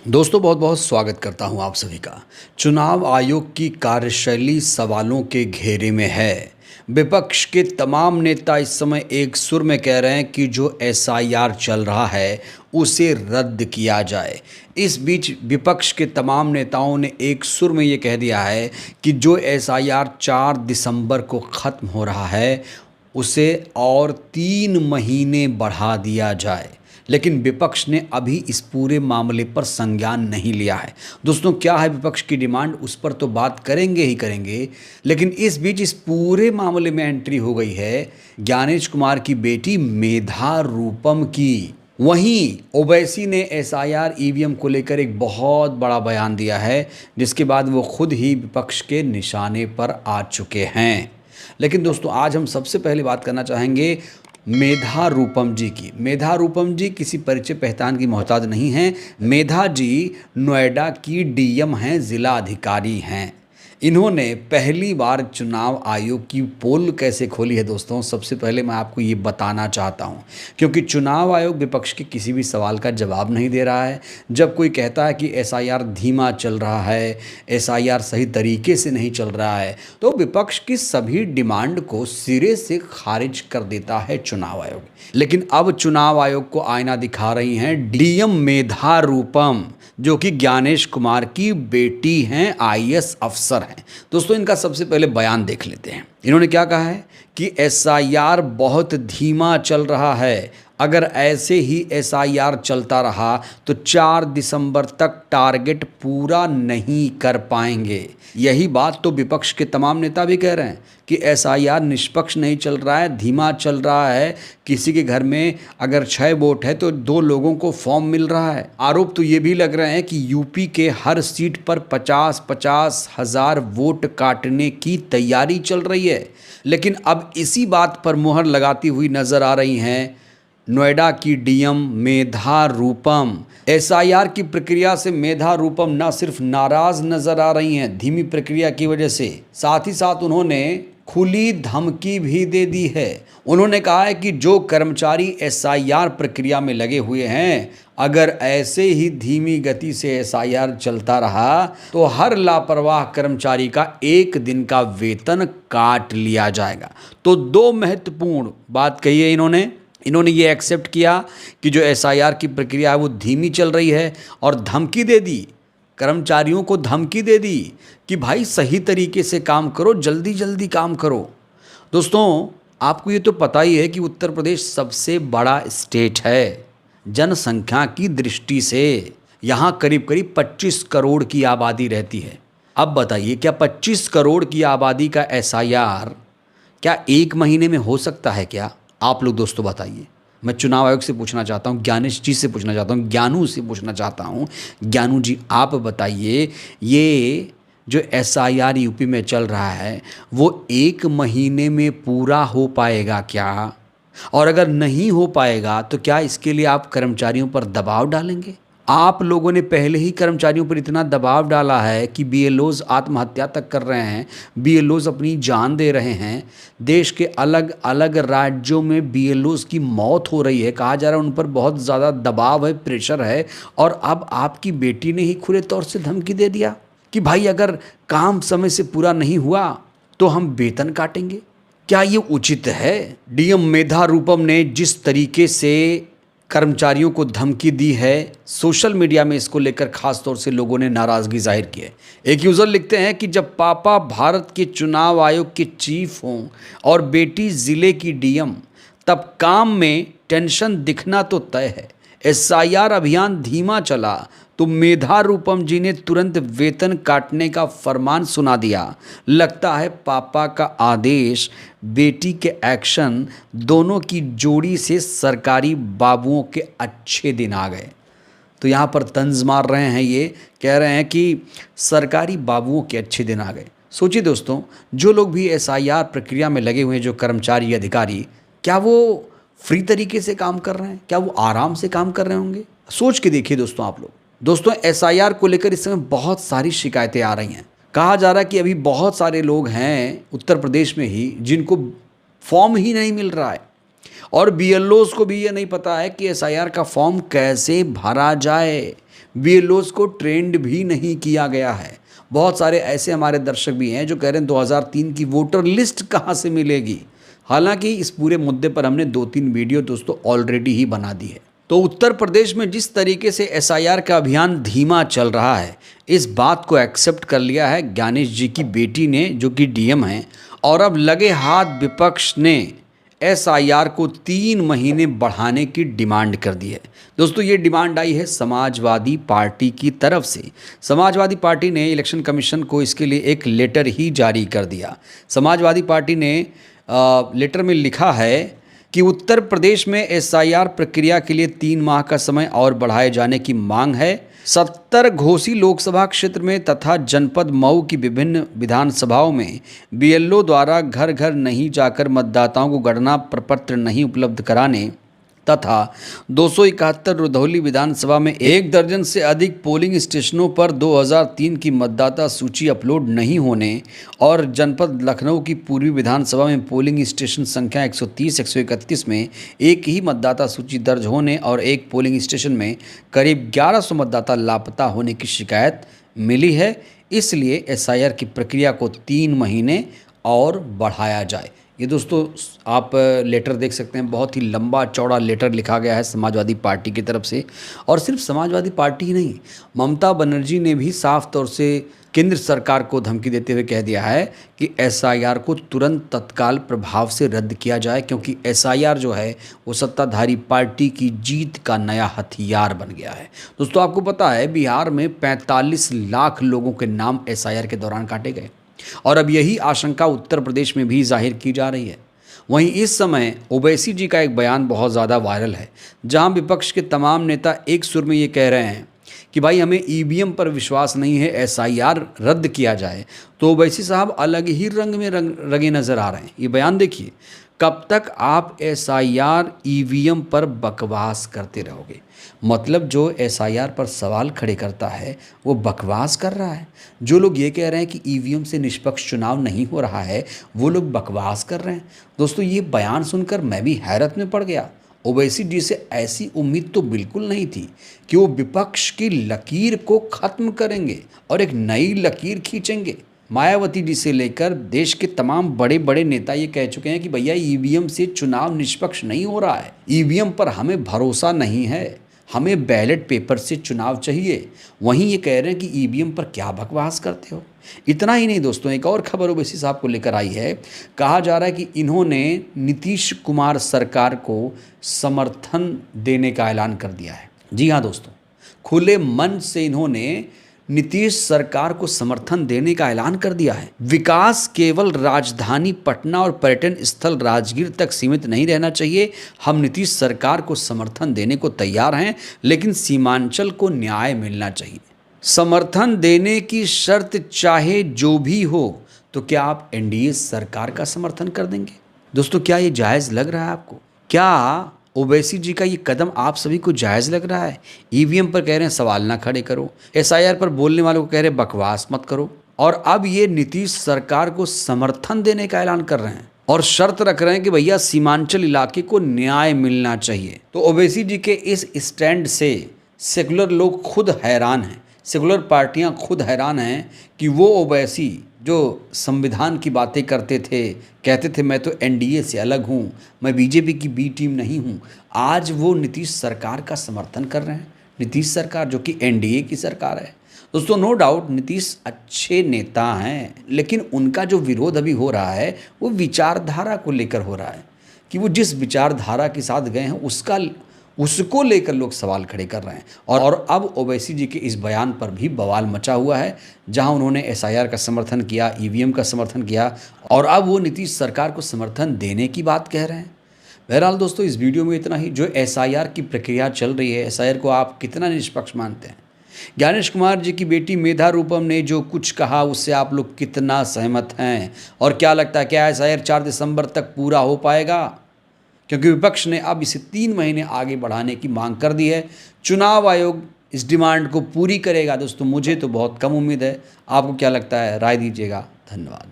दोस्तों बहुत बहुत स्वागत करता हूं आप सभी का। चुनाव आयोग की कार्यशैली सवालों के घेरे में है। विपक्ष के तमाम नेता इस समय एक सुर में कह रहे हैं कि जो एसआईआर चल रहा है उसे रद्द किया जाए। इस बीच विपक्ष के तमाम नेताओं ने एक सुर में ये कह दिया है कि जो एसआईआर 4 दिसंबर को ख़त्म हो रहा है उसे और 3 महीने बढ़ा दिया जाए। लेकिन विपक्ष ने अभी इस पूरे मामले पर संज्ञान नहीं लिया है। दोस्तों क्या है विपक्ष की डिमांड, उस पर तो बात करेंगे ही करेंगे। लेकिन इस बीच इस पूरे मामले में एंट्री हो गई है ज्ञानेश कुमार की बेटी मेधा रूपम की। वहीं ओवैसी ने एसआईआर ईवीएम को लेकर एक बहुत बड़ा बयान दिया है, जिसके बाद वो खुद ही विपक्ष के निशाने पर आ चुके हैं। लेकिन दोस्तों आज हम सबसे पहले बात करना चाहेंगे मेधा रूपम जी की। मेधा रूपम जी किसी परिचय पहचान की मोहताज नहीं हैं। मेधा जी नोएडा की डीएम हैं, ज़िला अधिकारी हैं। इन्होंने पहली बार चुनाव आयोग की पोल कैसे खोली है दोस्तों, सबसे पहले मैं आपको ये बताना चाहता हूँ। क्योंकि चुनाव आयोग विपक्ष के किसी भी सवाल का जवाब नहीं दे रहा है। जब कोई कहता है कि एसआईआर धीमा चल रहा है, एसआईआर सही तरीके से नहीं चल रहा है, तो विपक्ष की सभी डिमांड को सिरे से खारिज कर देता है चुनाव आयोग। लेकिन अब चुनाव आयोग को आईना दिखा रही हैं डीएम मेधा रूपम, जो कि ज्ञानेश कुमार की बेटी हैं, आईएएस अफसर हैं। दोस्तों इनका सबसे पहले बयान देख लेते हैं। इन्होंने क्या कहा है कि एसआईआर बहुत धीमा चल रहा है। अगर ऐसे ही एसआईआर चलता रहा तो 4 दिसंबर तक टारगेट पूरा नहीं कर पाएंगे। यही बात तो विपक्ष के तमाम नेता भी कह रहे हैं कि एसआईआर निष्पक्ष नहीं चल रहा है, धीमा चल रहा है। किसी के घर में अगर 6 वोट है तो 2 लोगों को फॉर्म मिल रहा है। आरोप तो ये भी लग रहे हैं कि यूपी के हर सीट पर 50-50 हज़ार वोट काटने की तैयारी चल रही है। लेकिन अब इसी बात पर मुहर लगाती हुई नजर आ रही हैं नोएडा की डीएम मेधा रूपम। एसआईआर की प्रक्रिया से मेधा रूपम न सिर्फ नाराज नजर आ रही हैं धीमी प्रक्रिया की वजह से, साथ ही साथ उन्होंने खुली धमकी भी दे दी है। उन्होंने कहा है कि जो कर्मचारी एसआईआर प्रक्रिया में लगे हुए हैं, अगर ऐसे ही धीमी गति से एसआईआर चलता रहा तो हर लापरवाह कर्मचारी का 1 दिन का वेतन काट लिया जाएगा। तो 2 महत्वपूर्ण बात कही है इन्होंने ये एक्सेप्ट किया कि जो एसआईआर की प्रक्रिया है वो धीमी चल रही है, और धमकी दे दी, कर्मचारियों को धमकी दे दी कि भाई सही तरीके से काम करो, जल्दी जल्दी काम करो। दोस्तों आपको ये तो पता ही है कि उत्तर प्रदेश सबसे बड़ा स्टेट है जनसंख्या की दृष्टि से। यहाँ करीब करीब 25 करोड़ की आबादी रहती है। अब बताइए क्या 25 करोड़ की आबादी का एसआईआर क्या 1 महीने में हो सकता है क्या? आप लोग दोस्तों बताइए। मैं चुनाव आयोग से पूछना चाहता हूँ, ज्ञानेश जी से पूछना चाहता हूँ, ज्ञानू से पूछना चाहता हूँ। ज्ञानू जी आप बताइए, ये जो एसआईआर यूपी में चल रहा है वो 1 महीने में पूरा हो पाएगा क्या? और अगर नहीं हो पाएगा तो क्या इसके लिए आप कर्मचारियों पर दबाव डालेंगे? आप लोगों ने पहले ही कर्मचारियों पर इतना दबाव डाला है कि बीएलओज आत्महत्या तक कर रहे हैं, बीएलओज अपनी जान दे रहे हैं। देश के अलग अलग राज्यों में बीएलओज की मौत हो रही है, कहा जा रहा है उन पर बहुत ज़्यादा दबाव है, प्रेशर है। और अब आपकी बेटी ने ही खुले तौर से धमकी दे दिया कि भाई अगर काम समय से पूरा नहीं हुआ तो हम वेतन काटेंगे। क्या ये उचित है? डीएम मेधा रूपम ने जिस तरीके से कर्मचारियों को धमकी दी है, सोशल मीडिया में इसको लेकर खास तौर से लोगों ने नाराज़गी जाहिर की है। एक यूज़र लिखते हैं कि जब पापा भारत के चुनाव आयोग के चीफ हों और बेटी ज़िले की डीएम, तब काम में टेंशन दिखना तो तय है। एसआईआर अभियान धीमा चला तो मेधा रूपम जी ने तुरंत वेतन काटने का फरमान सुना दिया। लगता है पापा का आदेश, बेटी के एक्शन, दोनों की जोड़ी से सरकारी बाबुओं के अच्छे दिन आ गए। तो यहाँ पर तंज मार रहे हैं, ये कह रहे हैं कि सरकारी बाबुओं के अच्छे दिन आ गए। सोचिए दोस्तों, जो लोग भी एसआईआर प्रक्रिया में लगे हुए हैं, जो कर्मचारी अधिकारी, क्या वो फ्री तरीके से काम कर रहे हैं? क्या वो आराम से काम कर रहे होंगे? सोच के देखिए दोस्तों आप लोग। दोस्तों एसआईआर को लेकर इस समय बहुत सारी शिकायतें आ रही हैं। कहा जा रहा है कि अभी बहुत सारे लोग हैं उत्तर प्रदेश में ही जिनको फॉर्म ही नहीं मिल रहा है, और बीएलओज को भी ये नहीं पता है कि एसआईआर का फॉर्म कैसे भरा जाए। बीएलओज़ को ट्रेंड भी नहीं किया गया है। बहुत सारे ऐसे हमारे दर्शक भी हैं जो कह रहे हैं 2003 की वोटर लिस्ट कहाँ से मिलेगी। हालांकि इस पूरे मुद्दे पर हमने 2-3 वीडियो दोस्तों ऑलरेडी ही बना दी है। तो उत्तर प्रदेश में जिस तरीके से एसआईआर का अभियान धीमा चल रहा है, इस बात को एक्सेप्ट कर लिया है ज्ञानेश जी की बेटी ने, जो कि डीएम हैं, और अब लगे हाथ विपक्ष ने एसआईआर को 3 महीने बढ़ाने की डिमांड कर दी है। दोस्तों ये डिमांड आई है समाजवादी पार्टी की तरफ से। समाजवादी पार्टी ने इलेक्शन कमीशन को इसके लिए एक लेटर ही जारी कर दिया। समाजवादी पार्टी ने लेटर में लिखा है कि उत्तर प्रदेश में एसआईआर प्रक्रिया के लिए 3 माह का समय और बढ़ाए जाने की मांग है। 70 घोसी लोकसभा क्षेत्र में तथा जनपद मऊ की विभिन्न विधानसभाओं में बीएलओ द्वारा घर घर नहीं जाकर मतदाताओं को गणना प्रपत्र नहीं उपलब्ध कराने तथा 271 रुधौली विधानसभा में 1 दर्जन से अधिक पोलिंग स्टेशनों पर 2003 की मतदाता सूची अपलोड नहीं होने और जनपद लखनऊ की पूर्वी विधानसभा में पोलिंग स्टेशन संख्या 130-131 में एक ही मतदाता सूची दर्ज होने और एक पोलिंग स्टेशन में करीब 1100 मतदाता लापता होने की शिकायत मिली है। इसलिए एसआईआर की प्रक्रिया को 3 महीने और बढ़ाया जाए। ये दोस्तों आप लेटर देख सकते हैं, बहुत ही लंबा चौड़ा लेटर लिखा गया है समाजवादी पार्टी की तरफ से। और सिर्फ समाजवादी पार्टी ही नहीं, ममता बनर्जी ने भी साफ तौर से केंद्र सरकार को धमकी देते हुए कह दिया है कि एसआईआर को तुरंत तत्काल प्रभाव से रद्द किया जाए, क्योंकि एसआईआर जो है वो सत्ताधारी पार्टी की जीत का नया हथियार बन गया है। दोस्तों आपको पता है बिहार में 45 लाख लोगों के नाम एसआईआर के दौरान काटे गए और अब यही आशंका उत्तर प्रदेश में भी जाहिर की जा रही है। वहीं इस समय ओवैसी जी का एक बयान बहुत ज़्यादा वायरल है, जहां विपक्ष के तमाम नेता एक सुर में ये कह रहे हैं कि भाई हमें ईवीएम पर विश्वास नहीं है, एसआईआर रद्द किया जाए। तो ओवैसी साहब अलग ही रंग में रंगे नज़र आ रहे हैं। ये बयान देखिए, कब तक आप एसआईआर ईवीएम पर बकवास करते रहोगे? मतलब जो एसआईआर पर सवाल खड़े करता है वो बकवास कर रहा है। जो लोग ये कह रहे हैं कि ईवीएम से निष्पक्ष चुनाव नहीं हो रहा है, वो लोग बकवास कर रहे हैं। दोस्तों ये बयान सुनकर मैं भी हैरत में पड़ गया। ओवैसी जी से ऐसी उम्मीद तो बिल्कुल नहीं थी कि वो विपक्ष की लकीर को ख़त्म करेंगे और एक नई लकीर खींचेंगे। मायावती जी से लेकर देश के तमाम बड़े बड़े नेता ये कह चुके हैं कि भैया ईवीएम से चुनाव निष्पक्ष नहीं हो रहा है, ईवीएम पर हमें भरोसा नहीं है, हमें बैलेट पेपर से चुनाव चाहिए। वहीं ये कह रहे हैं कि ईवीएम पर क्या बकवास करते हो। इतना ही नहीं दोस्तों, एक और खबर ओवैसी साहब को लेकर आई है। कहा जा रहा है कि इन्होंने नीतीश कुमार सरकार को समर्थन देने का ऐलान कर दिया है। जी हाँ दोस्तों, खुले मन से इन्होंने नीतीश सरकार को समर्थन देने का ऐलान कर दिया है। विकास केवल राजधानी पटना और पर्यटन स्थल राजगीर तक सीमित नहीं रहना चाहिए। हम नीतीश सरकार को समर्थन देने को तैयार हैं, लेकिन सीमांचल को न्याय मिलना चाहिए। समर्थन देने की शर्त चाहे जो भी हो, तो क्या आप एनडीए सरकार का समर्थन कर देंगे? दोस्तों क्या ये जायज़ लग रहा है आपको? क्या ओवैसी जी का ये कदम आप सभी को जायज़ लग रहा है? ईवीएम पर कह रहे हैं सवाल ना खड़े करो, एसआईआर पर बोलने वालों को कह रहे हैं बकवास मत करो, और अब ये नीतीश सरकार को समर्थन देने का ऐलान कर रहे हैं और शर्त रख रहे हैं कि भैया सीमांचल इलाके को न्याय मिलना चाहिए। तो ओवैसी जी के इस स्टैंड से सेकुलर लोग खुद हैरान हैं, सेकुलर पार्टियां खुद हैरान हैं कि वो ओवैसी जो संविधान की बातें करते थे, कहते थे मैं तो एनडीए से अलग हूँ, मैं बीजेपी की बी टीम नहीं हूँ, आज वो नीतीश सरकार का समर्थन कर रहे हैं। नीतीश सरकार जो कि एनडीए की सरकार है। दोस्तों नो डाउट नीतीश अच्छे नेता हैं, लेकिन उनका जो विरोध अभी हो रहा है वो विचारधारा को लेकर हो रहा है कि वो जिस विचारधारा के साथ गए हैं उसको लेकर लोग सवाल खड़े कर रहे हैं। और अब ओवैसी जी के इस बयान पर भी बवाल मचा हुआ है, जहां उन्होंने एसआईआर का समर्थन किया, ईवीएम का समर्थन किया, और अब वो नीतीश सरकार को समर्थन देने की बात कह रहे हैं। बहरहाल दोस्तों इस वीडियो में इतना ही। जो एसआईआर की प्रक्रिया चल रही है, एसआईआर को आप कितना निष्पक्ष मानते हैं? ज्ञानेश कुमार जी की बेटी मेधा रूपम ने जो कुछ कहा उससे आप लोग कितना सहमत हैं? और क्या लगता है क्या एसआईआर 4 दिसंबर तक पूरा हो पाएगा? क्योंकि विपक्ष ने अब इसे 3 महीने आगे बढ़ाने की मांग कर दी है। चुनाव आयोग इस डिमांड को पूरी करेगा। दोस्तों मुझे तो बहुत कम उम्मीद है। आपको क्या लगता है? राय दीजिएगा। धन्यवाद।